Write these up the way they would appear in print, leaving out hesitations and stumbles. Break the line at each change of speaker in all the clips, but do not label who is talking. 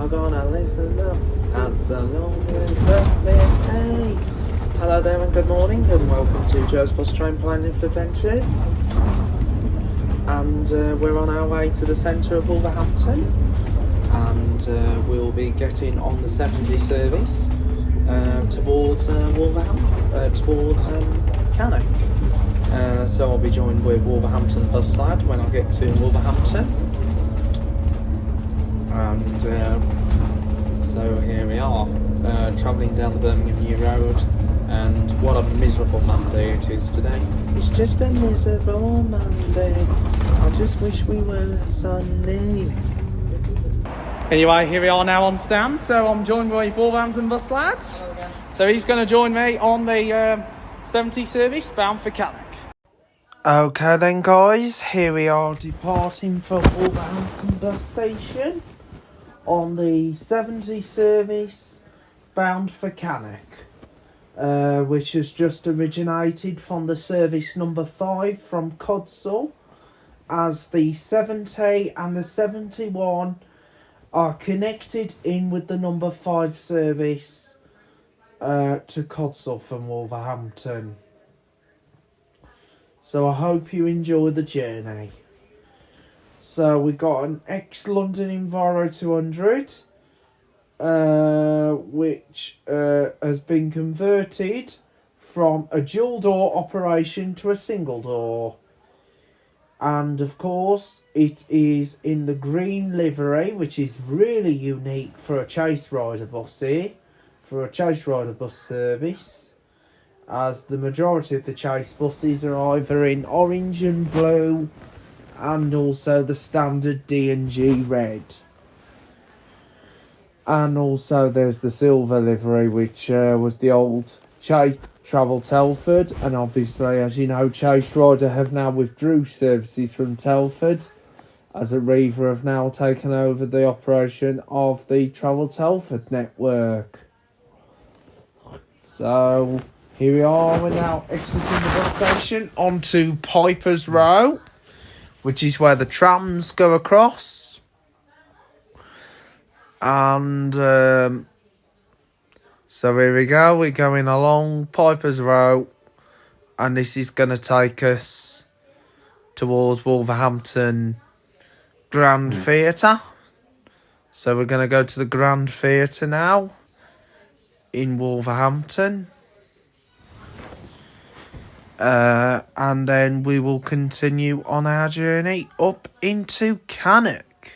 are gonna listen up as the longest birthday. Hello there and good morning and welcome to Joe's Bus Train Plan Lift Adventures. And we're on our way to the centre of Wolverhampton, and we'll be getting on the 70 service towards Wolverhampton, towards Cannock. So I'll be joined with Wolverhampton bus lad when I get to Wolverhampton. And so here we are, travelling down the Birmingham New Road, and what a miserable Monday it is today. It's just a miserable Monday. I just wish we were sunny. Anyway, here we are now on stand, so I'm joined by Wolverhampton bus lad. So he's going to join me on the 70 service bound for Cannock. Okay then guys, here we are departing from Wolverhampton bus station on the 70 service bound for Cannock, which has just originated from the service number 5 from Codsall, as the 70 and the 71 are connected in with the number 5 service to Codsall from Wolverhampton. So I hope you enjoy the journey. So we got an ex-London Enviro 200, which has been converted from a dual door operation to a single door. And of course it is in the green livery, which is really unique for a chase rider bus here, for a chase rider bus service, as the majority of the chase buses are either in orange and blue, and also the standard D&G red. And also there's the silver livery, which was the old Chase Travel Telford, and obviously, as you know, Chase Rider have now withdrew services from Telford, as Arriva have now taken over the operation of the Travel Telford network. So here we are, we're now exiting the bus station onto Piper's Row, which is where the trams go across. And so here we go, we're going along Piper's Row, and this is going to take us towards Wolverhampton Grand Theatre. So we're going to go to the Grand Theatre now in Wolverhampton. And then we will continue on our journey up into Cannock.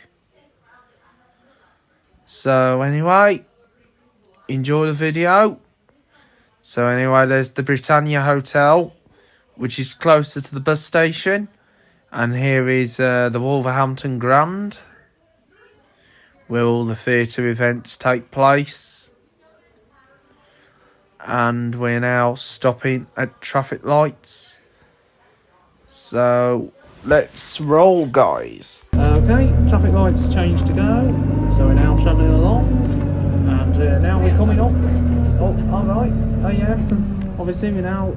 So anyway, enjoy the video. So anyway, there's the Britannia Hotel, which is closer to the bus station. And here is the Wolverhampton Grand, where all the theatre events take place. And we're now stopping at traffic lights. So let's roll, guys. Okay, traffic lights changed to go. So we're now travelling along. And now we're coming up. Oh, alright. Oh yes, and obviously we're now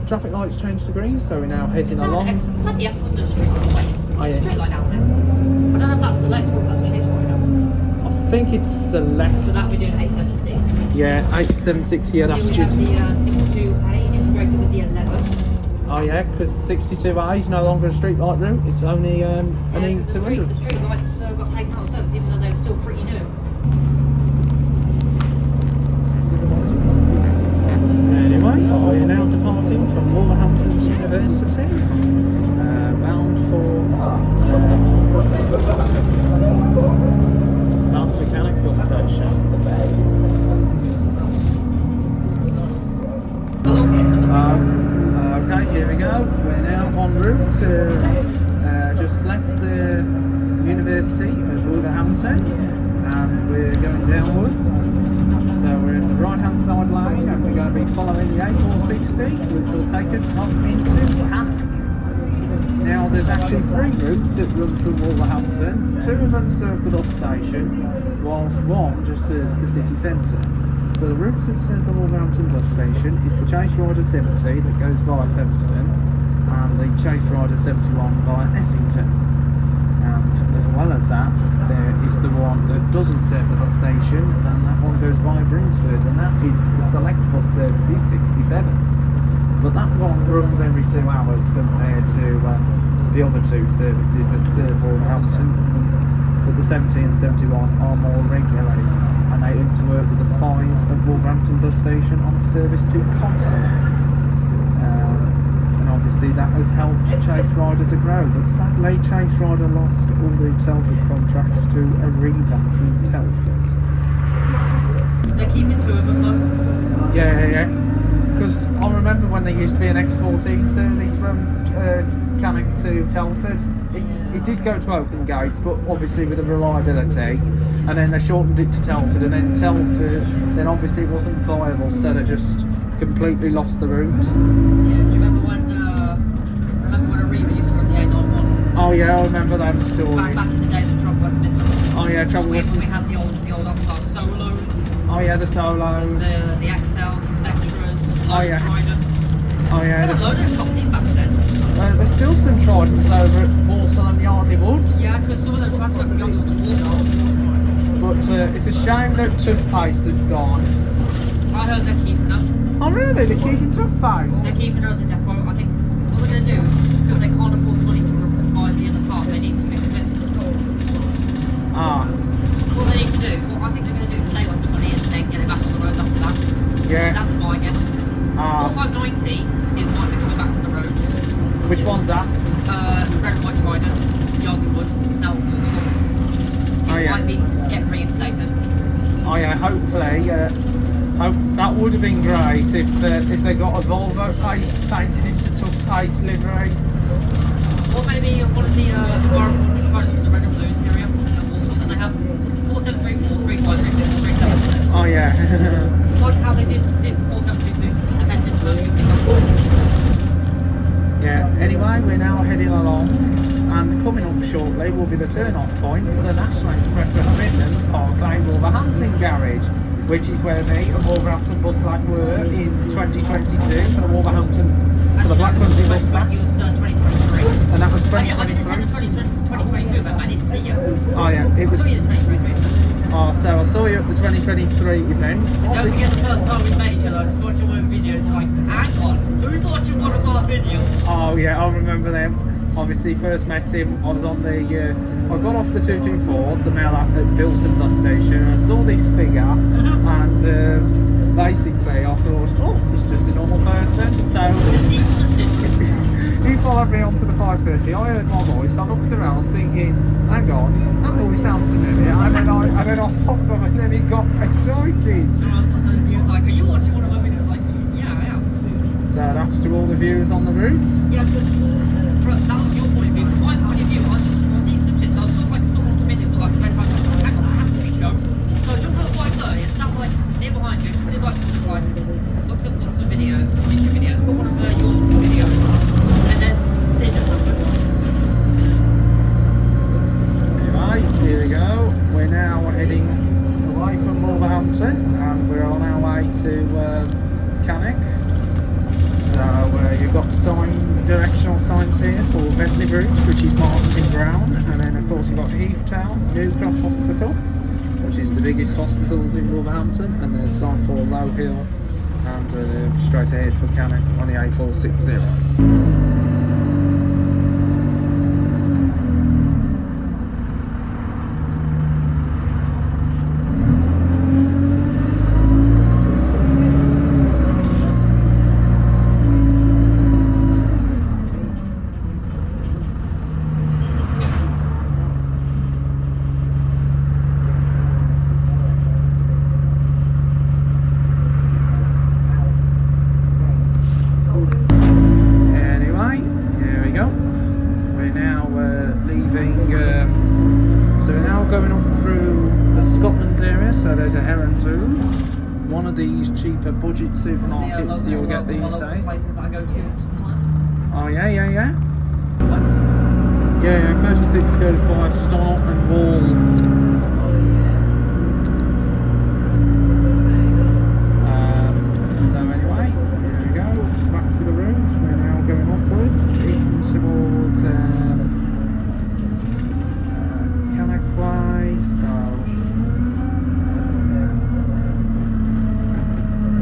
traffic lights changed to green, so we're now heading along.
It's like the X-London street light.
Oh, yeah.
Street light out there. I don't know if that's select or if that's chase right now.
I think it's select.
So that'll be doing 876.
Yeah, 876 here, that's
we
just.
have the 62A integrated with the 11.
Oh yeah, because 62A is no longer a street light route, it's only an E200.
The street lights got taken out of service, even though they're still pretty new.
Anyway, we're now departing from Wolverhampton University, bound for Cannock bus station. Okay, here we go. We're now en route to just left the University of Wolverhampton, and we're going downwards. So we're in the right hand side lane, and we're going to be following the A460, which will take us up into Cannock. Now there's actually 3 routes that run through Wolverhampton. 2 of them serve the bus station, whilst 1 just serves the city centre. So the routes that serve the Wolverhampton bus station is the CHR70 that goes via Featherstone, and the CHR71 via Essington. And the CHR71 via Essington, which will take us up into Cannock. Now there's actually 3 routes that run through Wolverhampton. 2 of them serve the bus station, whilst 1 just serves the city centre. So the routes that serve the Wolverhampton bus station is the CHR70 that goes via Featherstone, and the CHR71 via Essington. And as well as that, there is the one that doesn't serve the bus station, and that one goes by Brinsford, and that is the Select Bus Services 67. But that one runs every 2 hours compared to the other 2 services that serve Wolverhampton. But the 70 and 71 are more regular, and they aim to work with the 5 at Wolverhampton bus station on service to Console. And obviously that has helped Chase Rider to grow, but sadly Chase Rider lost all the Telford contracts to Arriva in Telford.
They're keeping 2 of them though.
Yeah. Because I remember when there used to be an X14 service from Cannock to Telford. It did go to Oaken Gate, but obviously with the reliability, and then they shortened it to Telford, and then Telford then obviously wasn't viable, so they just completely lost the route.
Yeah, do you remember when Arriva used to run the A91?
Oh yeah, I remember them stories.
Back in the day, the Trouble West Midlands.
Oh yeah, Trouble West.
We had the old Octar Solos.
Oh yeah, the Solos.
The XLs, the Spectras,
Oh yeah.
Tridents.
Oh yeah.
There were a load of companies back then.
There's still some Tridents over at Walsall and Yardley Wood.
Yeah, because some of them transferred from Yardley Wood to Walsall.
But it's a shame that Tough Paste has gone.
I heard they're keeping her.
Oh really? They're keeping Tough Paste?
They're keeping her at the depot. I think what they're going to do is because they can't afford the money to buy the other part, they need to fix it.
Ah.
What they need to do, what I think they're going to do is save up the money and then get it back on the roads after that.
Yeah.
That's my guess. 4590, it might be coming back to the roads.
Which one's that?
Red and White Trident, Yardley Wood, it's now Walsall. It might be get reinstated.
Oh yeah, hopefully. That would have been great if they got a Volvo painted into Tough Paste livery.
Or maybe one of the environmental Tridents with the red and blue interior and Walsall. Then they have 4734, 3536, 37.
Oh yeah.
Like how they did 4722, defended the
Yeah, anyway, we're now heading along, and coming up shortly will be the turn-off point to the National Express West Midlands Parkway Wolverhampton garage, which is where me and Wolverhampton Bus Lab were in 2022 for the the Black Country Bus Match.
It was 2023.
And that was
I
2023.
did 2022, but I didn't see you.
Oh yeah, it
I
was.
saw you at the 2023.
Oh, so I saw you at the 2023 event.
Don't forget the first time we met each other, I was watching one of the videos, like, hang on, who's watching one of our videos?
Oh yeah, I remember them. Obviously, first met him, I was on the, I got off the 224, the mail at Bilston bus station, and I saw this figure, and basically I thought, oh, it's just a normal person, so he followed me onto the 5:30, I heard my voice, I looked around thinking, hang on, that voice sounds familiar, and then I popped up, and then he got excited.
He was like, are you watching one of my videos? Like, yeah, I am.
So that's to all the viewers on the route.
Yeah, because that was your point of view. From my point of view, I was eating some chips. I saw like someone come in with like a red light. I was like, hang on, that has to be Joe. So I jumped out at 5:30 and sat like near behind you. Did like sort of like looked up some videos, some YouTube videos, put one of your videos on, and then it just happened.
Anyway, here we go. We're now heading away from Wolverhampton, and we're on our way to Cannock. So you've got directional signs here for Bentley Route, which is marked in brown, and then of course you've got Heathtown, New Cross Hospital, which is the biggest hospitals in Wolverhampton, and there's a sign for Low Hill, and straight ahead for Cannock on the A460. Cheaper budget supermarkets that you'll get these days.
Places I go to sometimes.
Oh yeah. Yeah, 36 go to 5 Start and Wall. So anyway, here we go, back to the route. We're now going upwards, in towards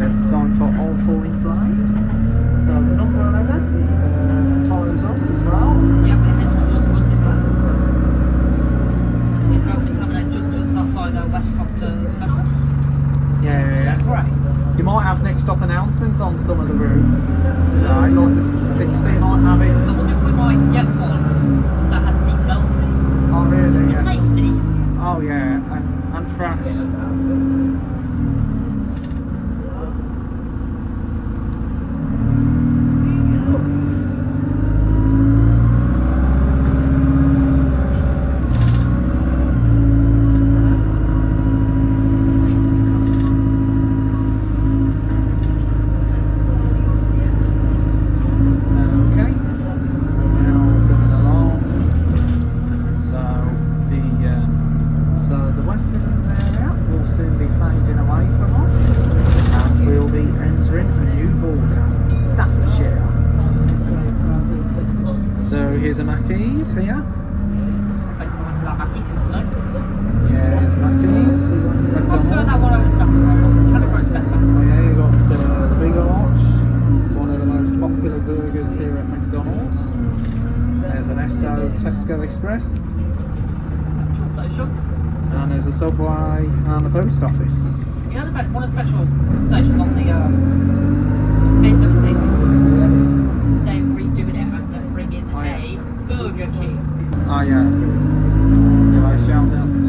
there's a sign for all four-inch lane. So the number 11 follows us as well.
Yep, it heads towards Underhill. It's just outside Westcott Specialists.
Yeah.
Right.
You might have next stop announcements on some of the routes today, like the 60 might have it.
So I wonder if we might get one that has seatbelts.
Oh really?
For
Yeah.
safety.
Oh yeah, and fresh. Here's a Mackey's here. Yeah, here's Mackey's.
That one over stuff. Cannock's better.
Oh yeah, you got the Big Arch, one of the most popular burgers here at McDonald's. There's an Esso Tesco Express.
Petrol station.
And there's a Subway and a post office.
You know one of the petrol stations on the A76? They're redoing it and they're bringing a Burger King.
Oh yeah. Anyway, shout out to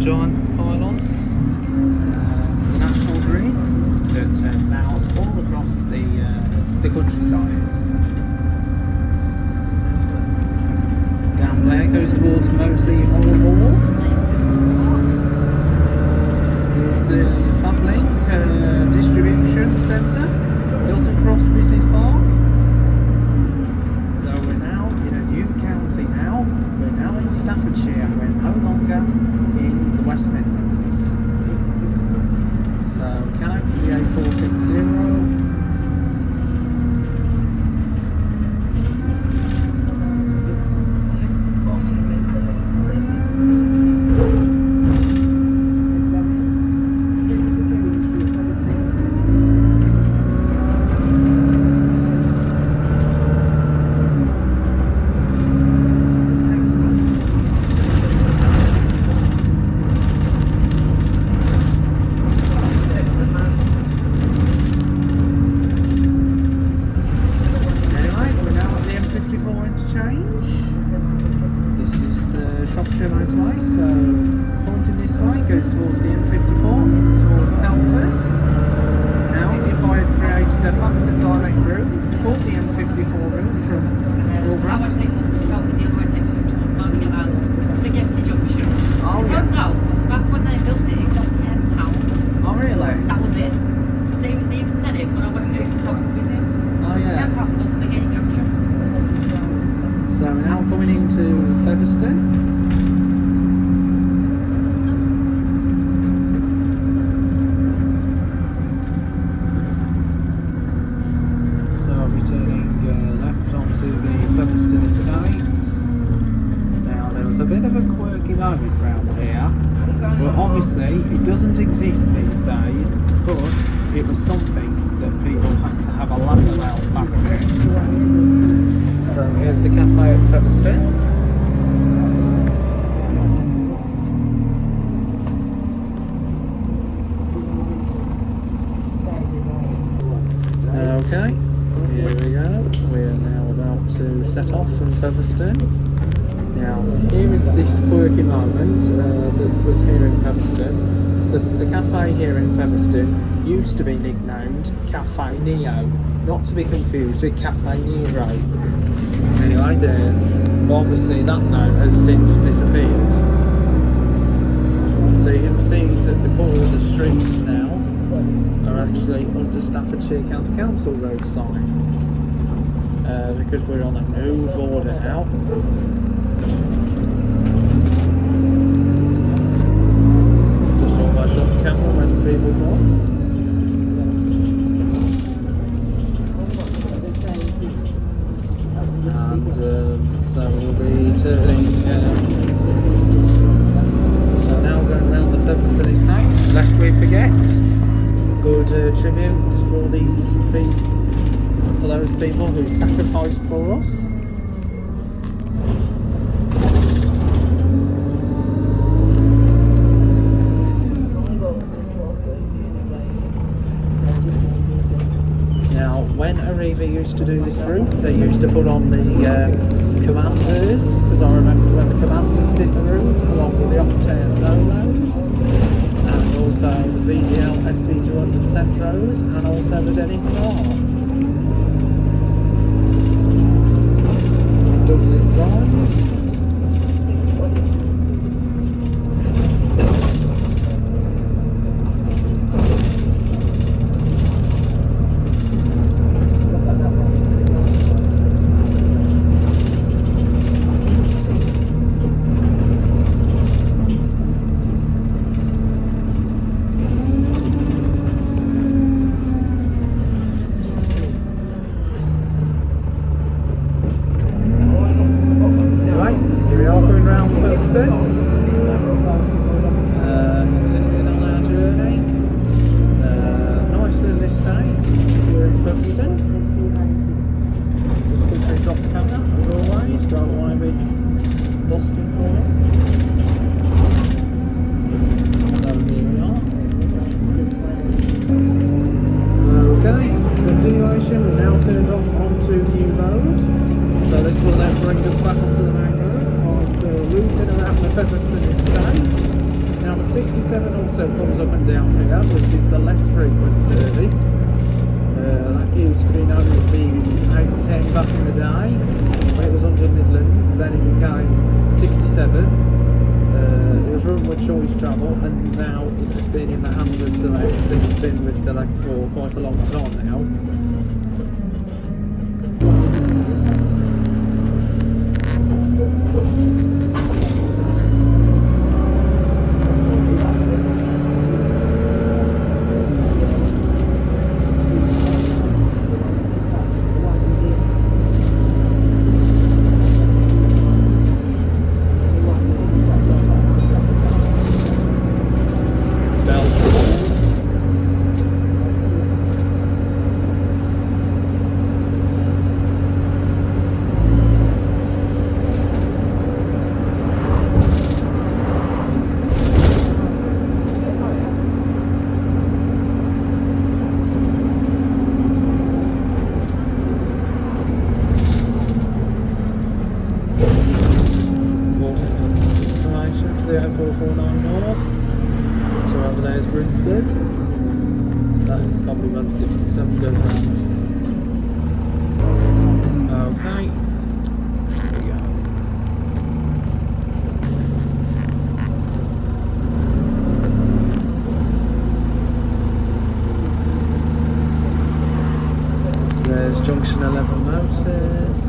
giants and pylons, the national grid that powers all across the countryside. Down there goes towards Moseley Hall. Here's the Fablink distribution centre, Hilton Cross Business Park. So we're now in a new county now. We're now in Staffordshire. We're no longer in the West Midlands. obviously it doesn't exist these days, but it was something that people had to have a laugh about back then. So here's the cafe at Featherstone. Okay, here we go. We are now about to set off from Featherstone. Now, here is this quirky moment that was here in Featherstone. The cafe here in Featherstone used to be nicknamed Cafe Neo, not to be confused with Cafe Nero. Anyway, obviously that name has since disappeared. So you can see that the corner streets now are actually under Staffordshire County Council road signs, because we're on a new border now. Just almost shot the camera when people come. And so we'll be turning, so now going around the Featherstone estate, lest we forget. Good tribute for those people who sacrificed for us. Now, when Arriva used to do this route, they used to put on the Commanders, because I remember when the Commanders did the route, along with the Octane Solos. And also the VDL SB200 Centros, and also the Denny Star. Dublin Drive. Continuing on our journey. Nice little estate here in Featherstone. Just quickly drop the camera as always, don't want to be lost in for it. So here we are. Okay, continuation, we're now turned off onto New Road. So this will then bring us back onto the main road. Looping around the Featherstone estate. Now the 67 also comes up and down here, which is the less frequent service. That used to be known as the 810 back in the day, when it was under Midlands. Then it became 67. It was run with Choice Travel, and now it's been in the hands of Select. It's been with Select for quite a long time now. That is probably where the 67 goes round. Okay. Here we go. So there's junction 11 Motors.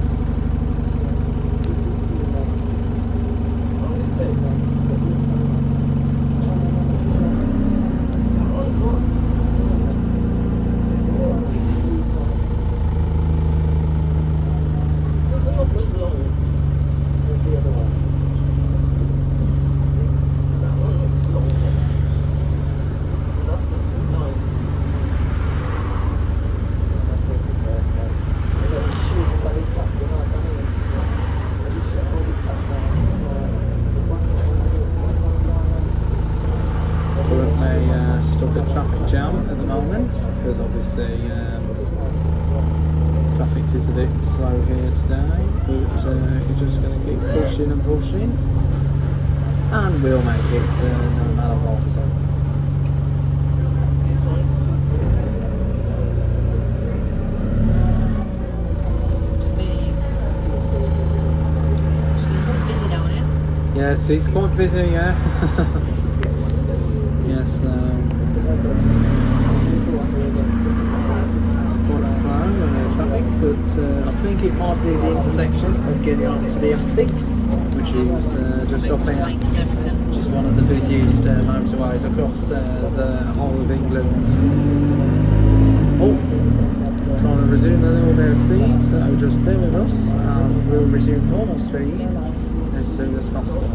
currently stuck at traffic jam at the moment because obviously traffic is a bit slow here today, but you're just going to keep pushing and pushing, and we'll make it no matter what. Yes, he's quite busy, yeah. Yes, it's quite slow traffic, but I think it might be the intersection of getting onto the M6, which is just up here, which is one of the busiest motorways across the whole of England. Oh, trying to resume a little bit of speed, so just bear with us, and we'll resume normal speed as soon as possible.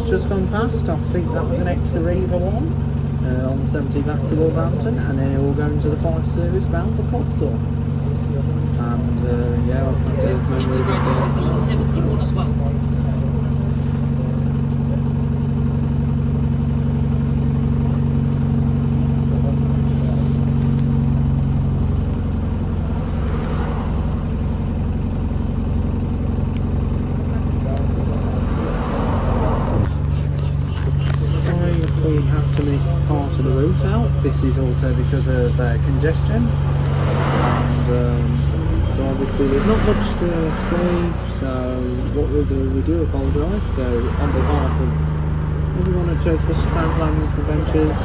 Just gone past. I think that was an ex-Arriva one on the 70 back to Wolverhampton, and then all going to the 5 service bound for Cotsall. And yeah, I think there's memories of this.
71 as well.
Part of the route out. This is also because of congestion, and so obviously there's not much to see, so what we do apologise. So on behalf of everyone at Cheslyn Tramplines Adventures,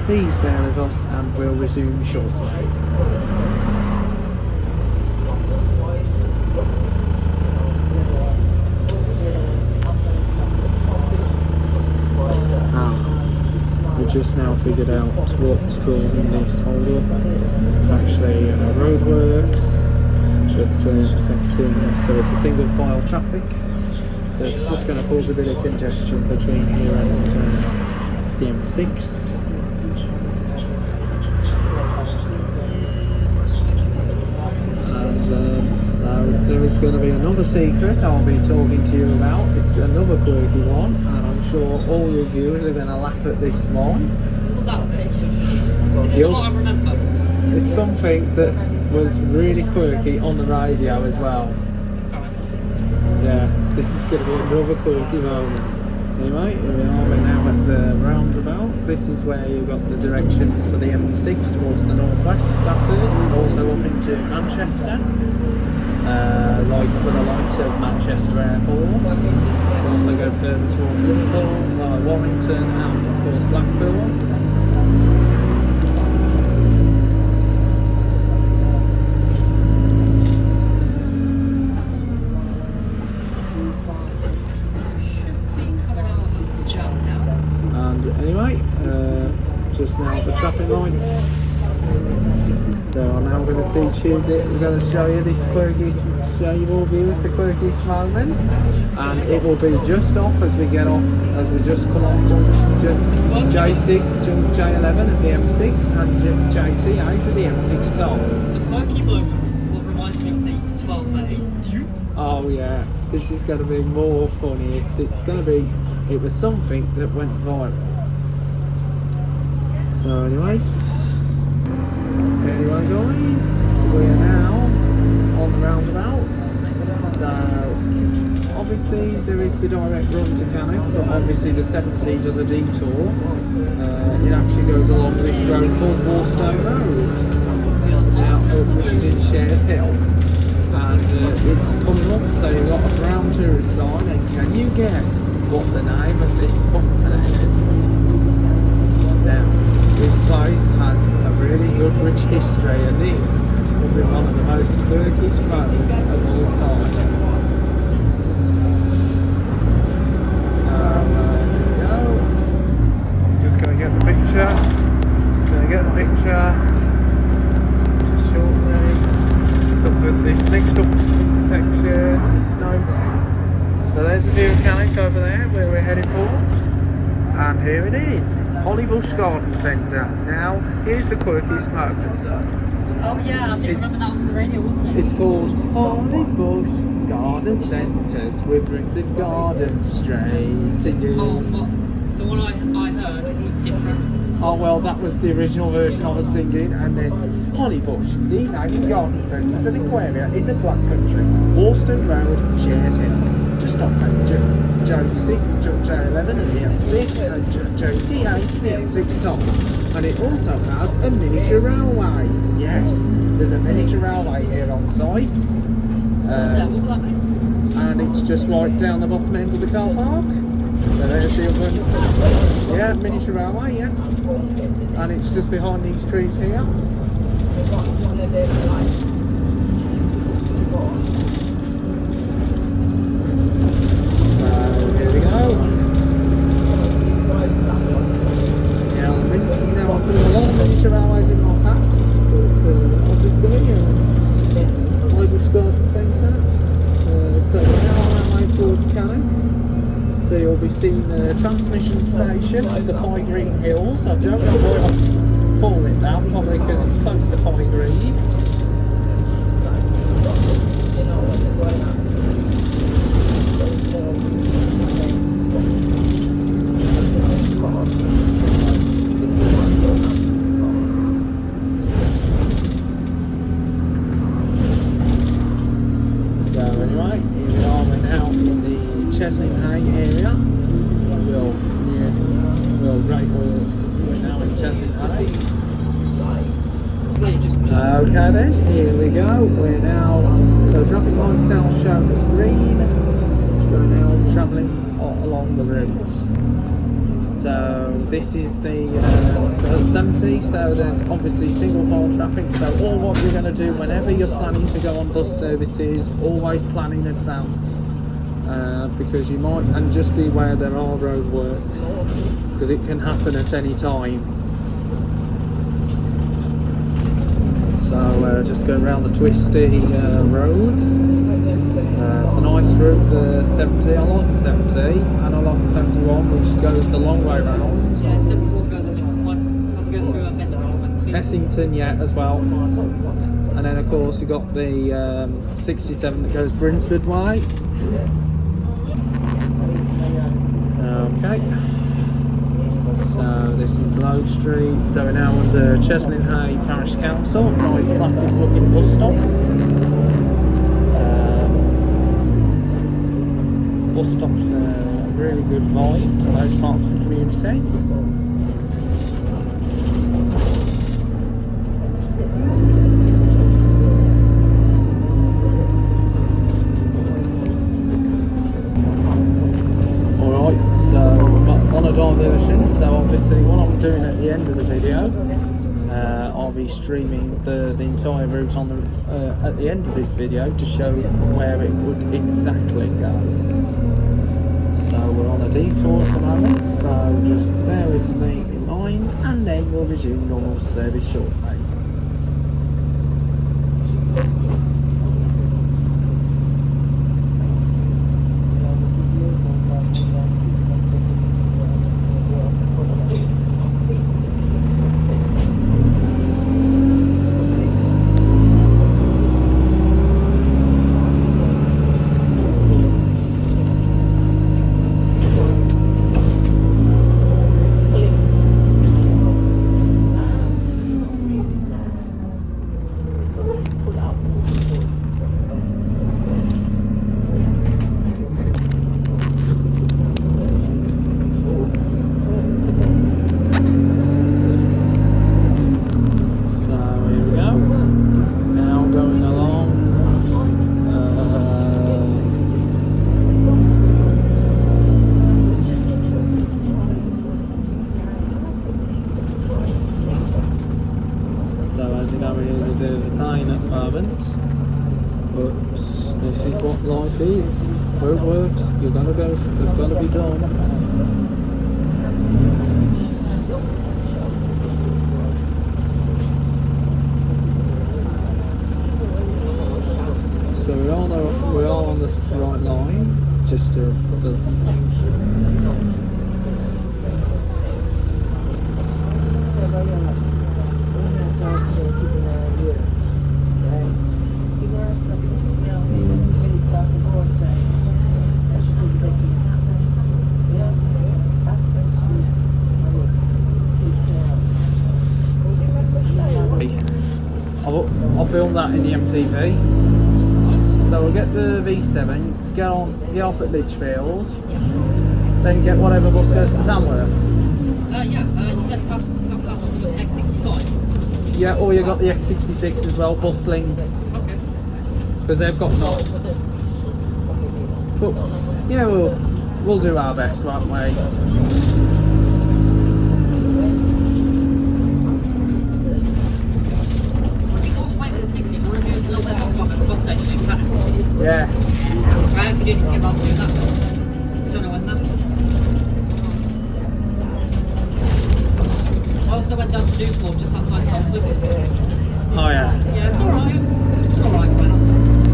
please bear with us and we'll resume shortly. Just now figured out what's causing this hold up. It's actually roadworks that's affecting, so it's a single file traffic, so it's just going to cause a bit of congestion between here and the M6. And so there is going to be another secret I'll be talking to you about. It's another quirky one, and I'm sure all your viewers are going to laugh at this one. It's something that was really quirky on the radio as well. Yeah, this is going to be another quirky moment. Anyway, we're now at the roundabout. This is where you've got the directions for the M6 towards the northwest, Stafford, also up into Manchester. Like for the likes of Manchester Airport. We also go further towards Liverpool, Warrington, and of course Blackpool. And anyway, just now at the traffic lights. So I'm now going to teach you, we're going to show you this quirkiest, show you all viewers the quirkiest moment, and it will be just off as we get off, as we just come off junction J6, jump J11 at the M6 and JT8 at the M6 top.
The quirky moment what reminds me of the 12A.
Oh yeah, this is going to be more funniest. It's going to be, it was something that went viral. So anyway guys, we are now on the roundabout. So obviously there is the direct run to Cannock, but obviously the 70 does a detour. It actually goes along this road called Featherstone Road, which is in Shares Hill. And it's coming up, so you've got a brown tourist sign, and can you guess what the name of this company is? Now, this place has a really good rich history, and this will be one of the most quirkiest moments of all time. So, here we go. Just going to get the picture. Just shortly. It's up with this next up intersection. So there's the view of Cannock over there, where we're heading for. And here it is, Hollybush Garden Centre. Now, here's the quirkiest moments.
Oh yeah, I think remember that was on the radio, wasn't it?
It's called Hollybush Garden Centres. We bring the garden straight to you.
Oh, but the one I heard was different.
Oh well, that was the original version I was singing, and then Hollybush, the United Garden Centres and Aquaria in the Black Country, Worston Road, Shares Hill. Just off at J6, J11 and the M6 and JT8 and the M6 top. And it also has a miniature railway. Yes, there's a miniature railway here on site. And it's just right down the bottom end of the car park. So there's the other, yeah, miniature railway, yeah. And it's just behind these trees here. Miniature railways in my past, but obviously Hollybush Garden Centre. So we're now on our way towards Cannock. So you'll be seeing the transmission station of the Pie Green Hills. I don't know why I call it that, probably because it's close to Pie Green. Cheslyn area. We're now in Cheslyn. Okay then, here we go. We're now, so traffic lights now shown as green. So we're now travelling along the route. So this is the 70, so there's obviously single file traffic. So all what you're going to do whenever you're planning to go on bus services, always plan in advance. Because you might, and just be aware there are road works, because it can happen at any time. So just go around the twisty roads. It's a nice route, the 70. I like the 70 and I like the 71, which goes the long way round.
Yeah, 74 goes a different one. It goes through
Essington, yeah, as well. And then of course you got the 67 that goes Brinsford way. Okay, so this is Low Street, so we're now under Cheslyn Parish Council. Nice classic looking bus stop. Bus stops a really good vibe to those parts of the community. Diversion, so obviously what I'm doing at the end of the video, I'll be streaming the entire route on the at the end of this video to show where it would exactly go. So we're on a detour at the moment, so just bear with me in mind, and then we'll resume normal service shortly. as you know, it is a bit of a pain at the moment. But this is what life is. Road works, you're gonna go, they've got to be done. So we are on the right line, just to because I'll film that in the MCV. So we'll get the V7, get off at Lichfield, then get whatever bus goes to Tamworth.
You said the first one was X65?
Yeah, or you got the X66 as well, bustling.
Okay.
Because they've got none. But yeah, we'll do our best, won't we? Yeah.
I actually do need to get around to doing that. I don't know when that. I also went down to Newport just outside Longford.
Oh yeah.
Yeah, it's alright. It's alright, guys.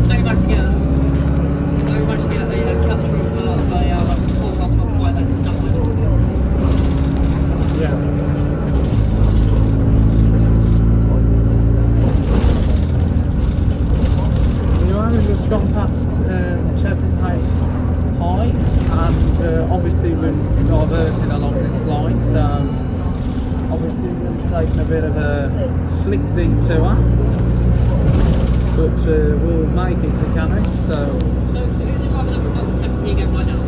So you managed to get a capture of a horse on top quite like Stafford.
Yeah. We've just gone past Cheslyn High, and obviously we're diverting along this line, so obviously we're taking a bit of a slick detour, but we'll make it to Cannock. So
who's the driver that we've got the 70 again right now?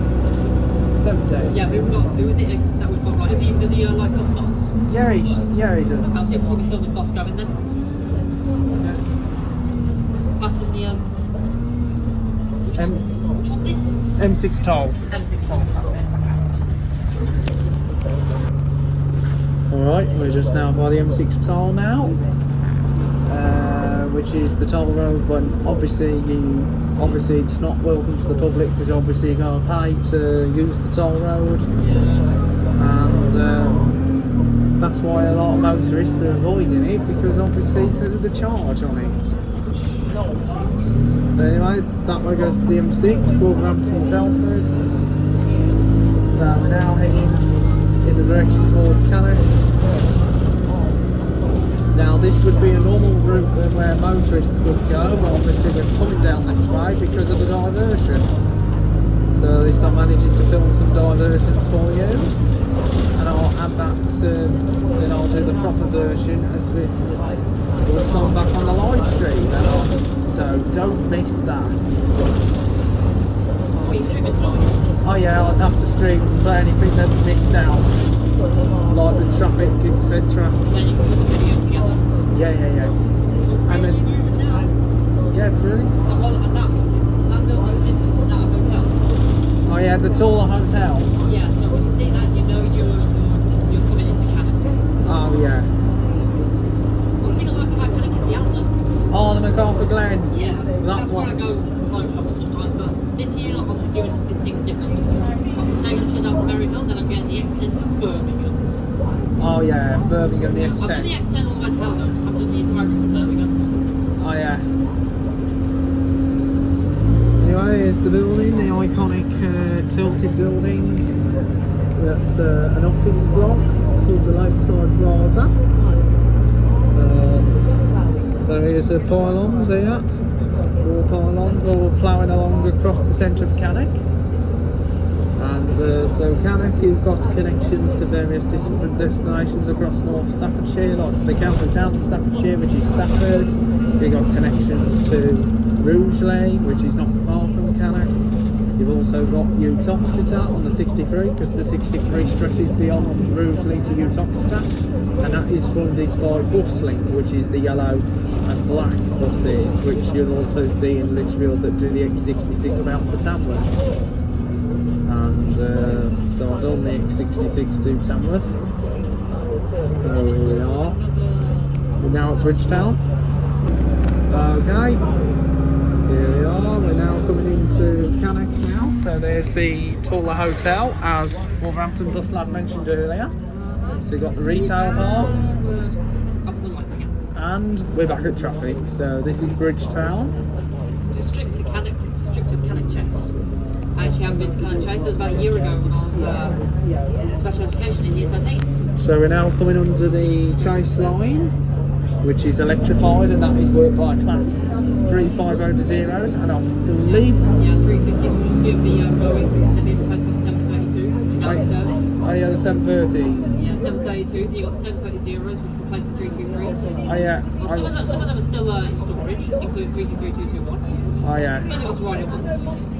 70?
Yeah, who is it that we've got right? Does he like us boss?
Yeah, he does.
I'll see him probably film his boss going then.
Yeah.
Passing the which one's this?
M6 toll.
M6 toll, that's it.
Alright, we're just now by the M6 toll now, which is the toll road, but obviously it's not welcome to the public because obviously you're going to pay to use the toll road, and that's why a lot of motorists are avoiding it, because obviously because of the charge on it. So anyway, that way goes to the M6, Wolverhampton, Telford. So we're now heading in the direction towards Cannock. Now this would be a normal route where motorists would go, but obviously we're coming down this way because of the diversion. So at least I'm managing to film some diversions for you, and I'll add that then I'll do the proper version as we once I'm back on the live stream. So don't miss that.
What are you streaming tonight?
Oh yeah, I'd have to stream for anything that's missed out, like the traffic, etc.
Then you can put the video together.
Yeah. And then, yeah, it's brilliant.
That building, this is that a hotel?
Oh yeah, the taller hotel.
Yeah, so when you see that, you know you're coming into Cannock.
Oh yeah.
One thing I like about Cannock is the outlet.
Oh, the MacArthur Glen.
Yeah, that's where
one.
I go clone shopping sometimes, but this year I'm also doing things different. I'm taking a trip down to Merryville, then I'm getting the X10 to Birmingham.
Oh yeah, Birmingham, the
I've done the
X10.
X10 all the way to Halifax, I've done the entire route to Birmingham.
Oh yeah. Anyway, here's the building, the iconic tilted building. That's an office block. It's called the Lakeside Plaza. So here's the pylons here. All pylons all ploughing along across the centre of Cannock. And so Cannock, you've got connections to various different destinations across North Staffordshire, like to the county town of Staffordshire, which is Stafford. You've got connections to Rugeley, which is not far from Cannock. You've also got Utoxeter on the 63, because the 63 stretches beyond Rugeley to Utoxeter, and that is funded by Buslink, which is the yellow and black buses, which you'll also see in Lichfield that do the X66 bound for Tamworth. And so I've done the X66 to Tamworth. So here we are. We're now at Bridgetown. Okay, here we are. We're now coming into Cannock now. So there's the taller hotel, as Wolverhampton bus lad mentioned earlier. So we've got the retail park, and we're back at traffic. So this is Bridgetown.
District of Cannock Chess. I actually haven't been to Cannock Chess. It was about a year ago when I was in special education in year 13.
So we're now coming under the Chase line, which is electrified, and that is worked by class 350 to zeros, and I believe...
Yeah, 350s, which is soon be going, because they've been replaced by the 732s, which are now in service.
Oh yeah, the 730s.
Yeah, 732s, and you've got the 730 zeros, which replace the 323s.
Oh yeah.
Well, some of them are still in storage, including 323, 221.
Oh yeah.
Mainly what's riding ones.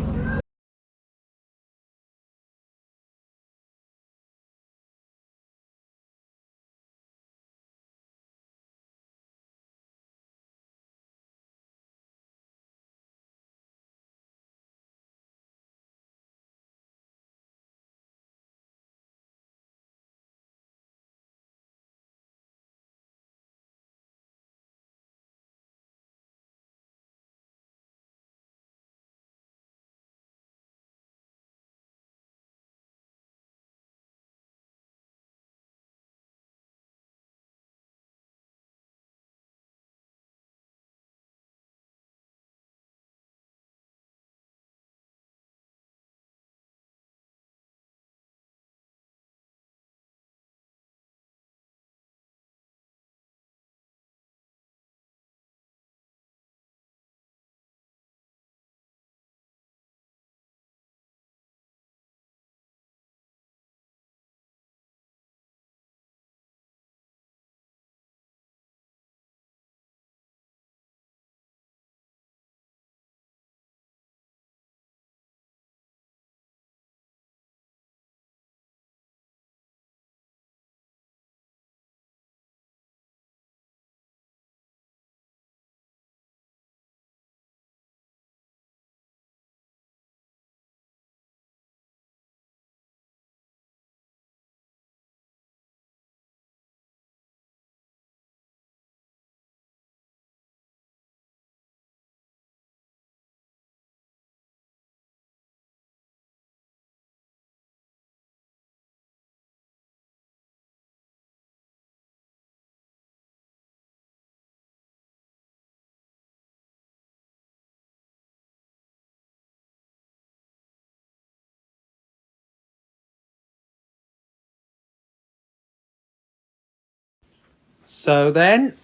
So then,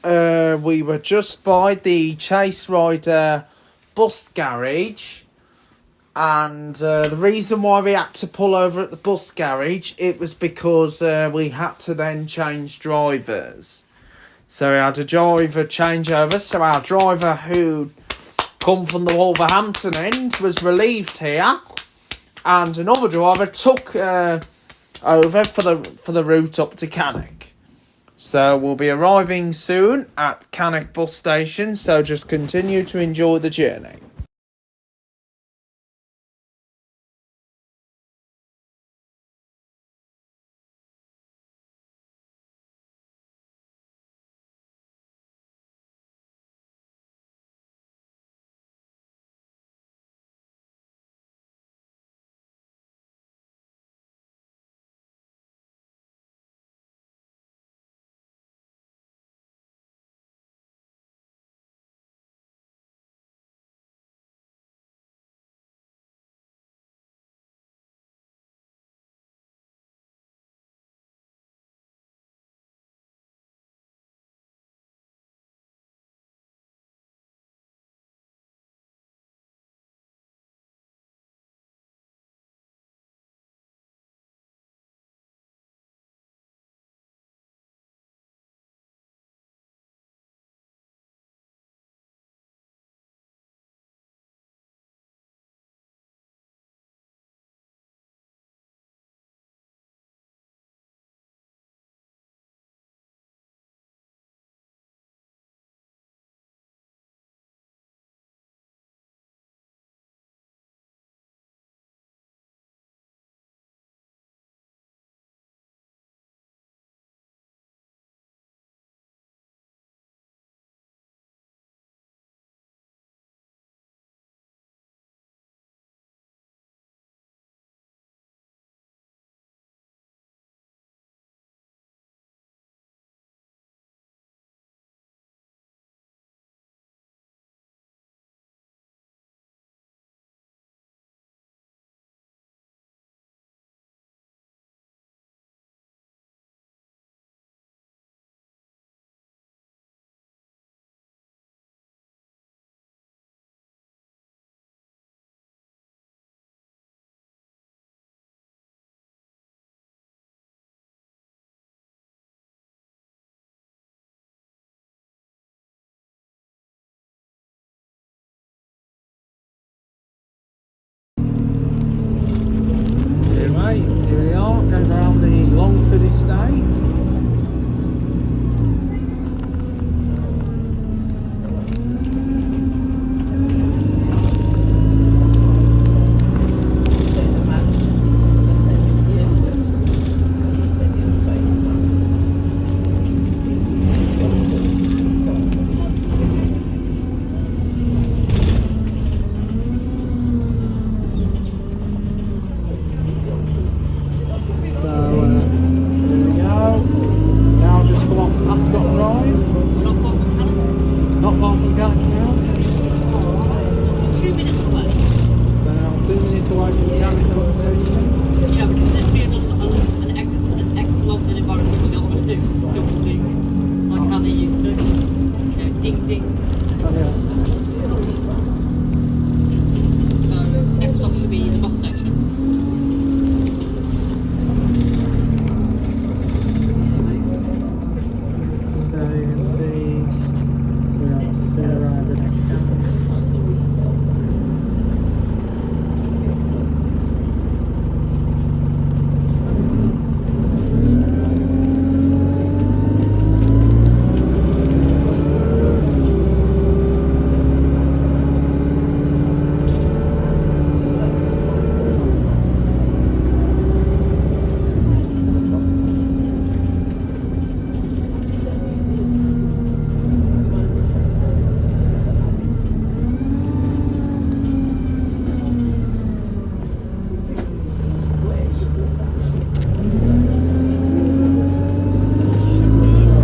we were just by the Chase Rider bus garage, and the reason why we had to pull over at the bus garage, it was because we had to then change drivers. So we had a driver changeover, so our driver who come from the Wolverhampton end was relieved here, and another driver took over for the route up to Cannock. So we'll be arriving soon at Cannock bus station, so just continue to enjoy the journey. Cannock now?
2 minutes away.
So now 2 minutes away from Cannock bus station.
Yeah, because this being an excellent environment, you know what I'm going to do? Double ding. Like how they used to. Yeah, ding ding.
Oh yeah.
So next stop should be the bus station.
So you can see we are soon arriving at Cannock.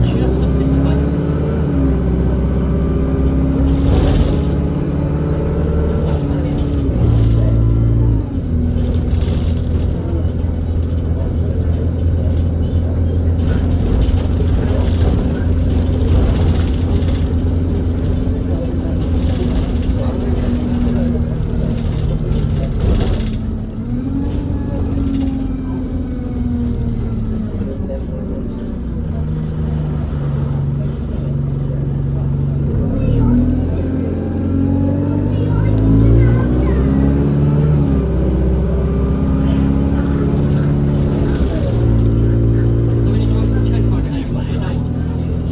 Just up this way.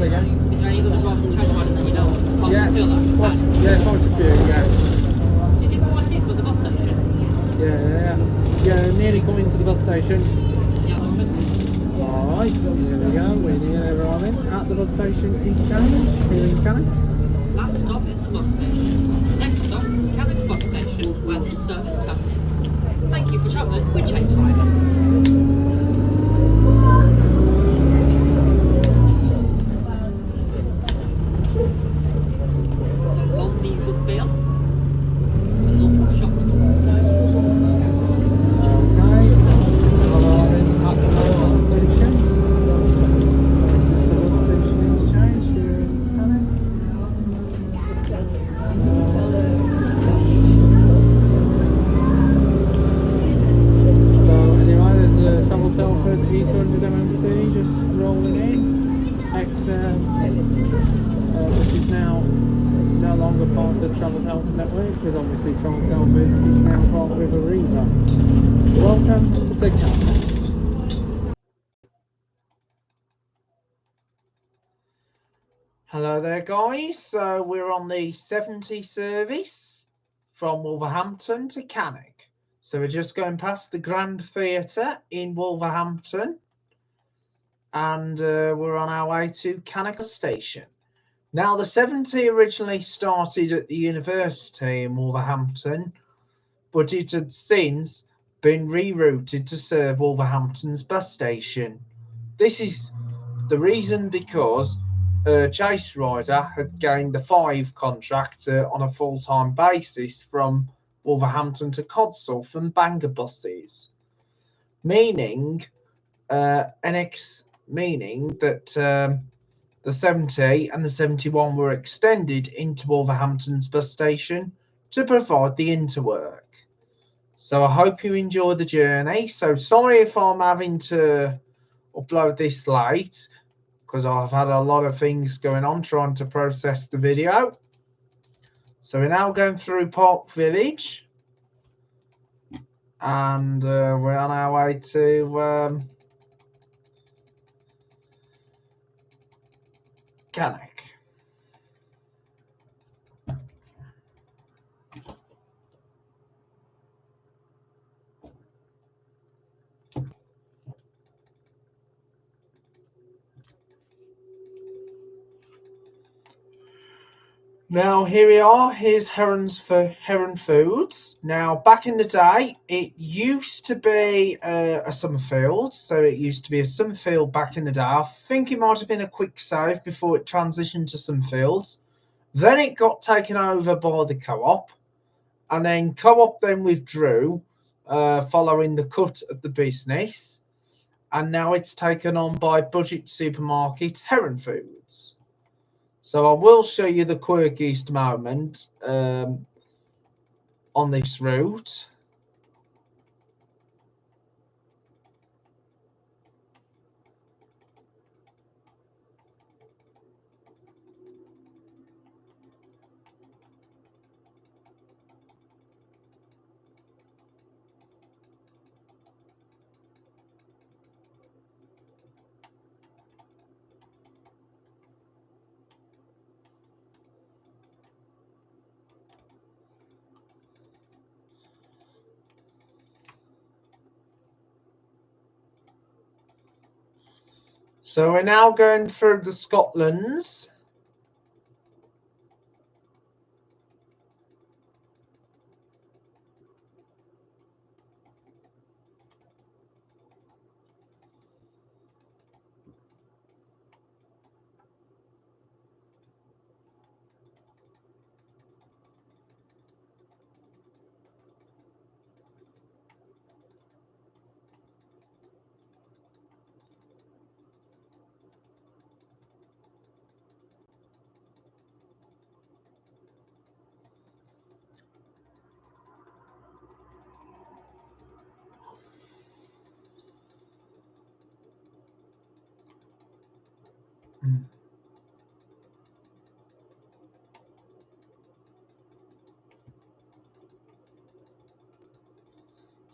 Is there any other drivers in Cheslyn that you know of?
Yeah,
Feel that?
quite a few, yeah.
Is it what I see at the bus station?
Yeah, nearly coming to the bus station.
Yeah, Longford.
Alright, here we go, we're nearly arriving at the bus station interchange here in Cannock.
Last stop is the bus station. Next stop, Cannock bus station, where this service terminates. Thank you for travelling with Cheslyn. On these up here, a local shop.
Okay, arriving at the bus station. This is the bus station interchange here in Cannock. So anyway, there's a Travel Telford E200 MMC just rolling in. Which is now no longer part of the Travel Telford network, because obviously Travel Telford is now part of Arriva. Welcome to Cannock. Hello there guys, so we're on the 70 service from Wolverhampton to Cannock. So we're just going past the Grand Theatre in Wolverhampton, and we're on our way to Cannock station. Now the 70 originally started at the university in Wolverhampton, but it had since been rerouted to serve Wolverhampton's bus station. This is the reason because Chase Rider had gained the 5 contract on a full-time basis from Wolverhampton to Codsall and Bangor buses, meaning that the 70 and the 71 were extended into Wolverhampton's bus station to provide the interwork. So I hope you enjoy the journey. So sorry if I'm having to upload this late, because I've had a lot of things going on trying to process the video. So we're now going through Park Village, and we're on our way to Cannock. Now here we are, here's Heron Foods. Now back in the day it used to be a Summerfield, so it used to be a Summerfield back in the day. I think it might have been a quick save before it transitioned to Summerfields. Then it got taken over by the Co-op, and then Co-op then withdrew following the cut of the business, and now it's taken on by budget supermarket Heron Foods. So I will show you the quirkiest moment on this route. So we're now going through the Scotlands.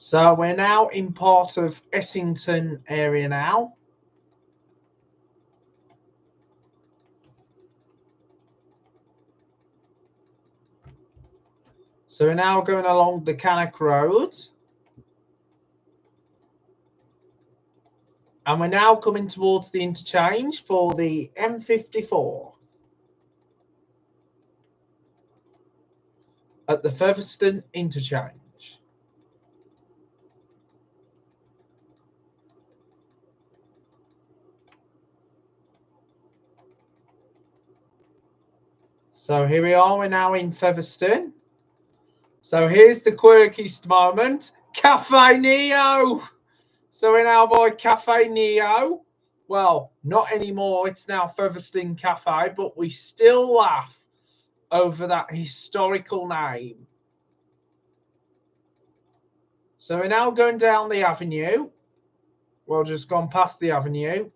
So we're now in part of Essington area now. So we're now going along the Cannock Road. And we're now coming towards the interchange for the M54 at the Featherstone interchange. So here we are, we're now in Featherstone. So here's the quirkiest moment, Cafe Neo. So we're now by Cafe Neo. Well, not anymore, it's now Featherstone Cafe, but we still laugh over that historical name. So we're now going down the avenue. Well, just gone past the avenue.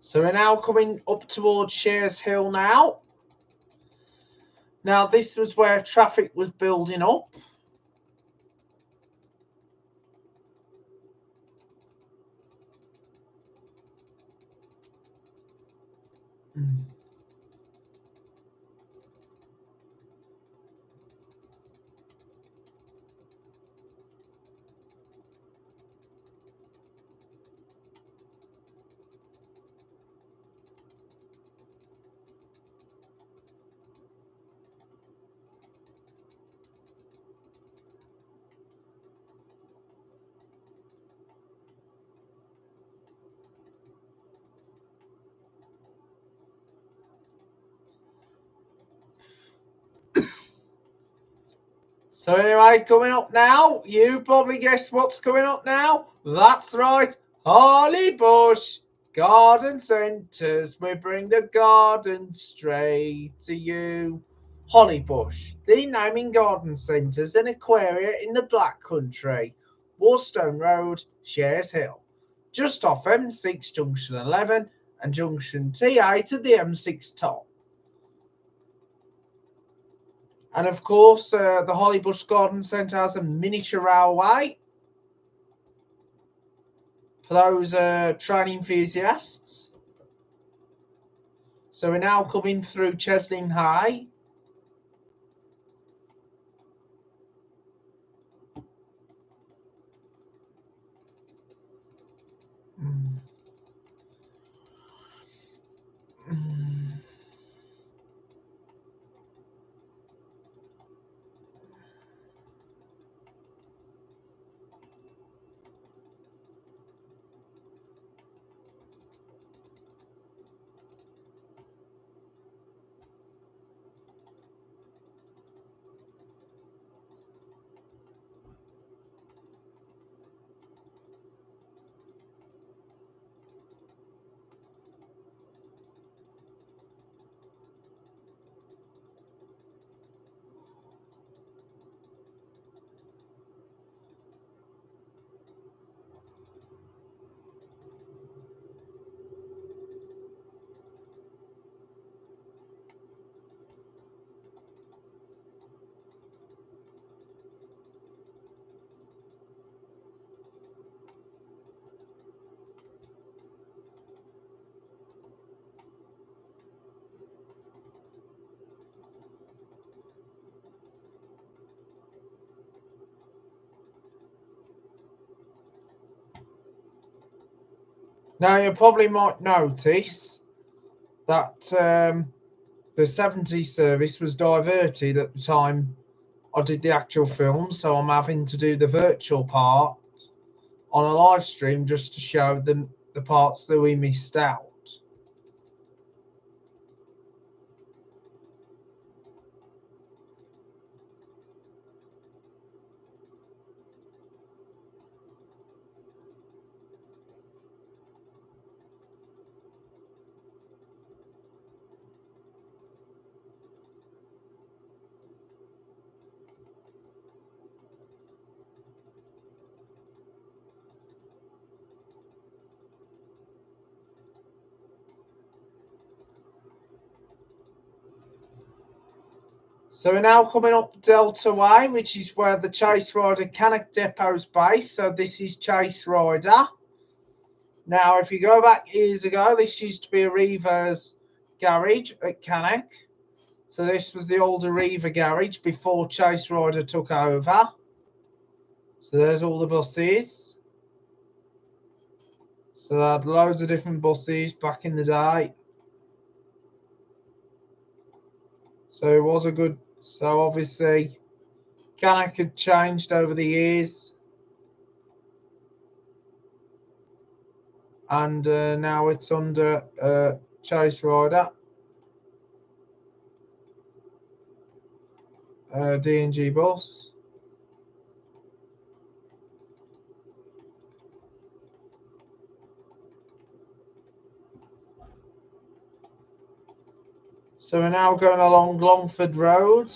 So we're now coming up towards Shears Hill now. Now this was where traffic was building up. So anyway, coming up now, you probably guessed what's coming up now. That's right, Hollybush Garden Centres. We bring the garden straight to you. Hollybush, the naming garden centres and aquaria in the Black Country. Warstone Road, Shears Hill. Just off M6 Junction 11 and junction T8 at the M6 top. And of course, the Hollybush Garden Centre has a miniature railway for those train enthusiasts. So we're now coming through Cheslyn High. Now you probably might notice that the 70 service was diverted at the time I did the actual film, so I'm having to do the virtual part on a live stream just to show the parts that we missed out. So we're now coming up Delta Way, which is where the Chase Rider Cannock Depot's based. So this is Chase Rider. Now, if you go back years ago, this used to be a Reaver's garage at Cannock. So this was the older Reaver garage before Chase Rider took over. So there's all the buses. So they had loads of different buses back in the day. So it was a good... So obviously, Cannock had changed over the years. And now it's under Chase Rider. D&G bus. So we're now going along Longford Road.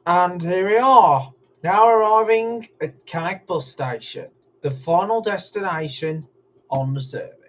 And here we are, now arriving at Cannock bus station, the final destination on the service.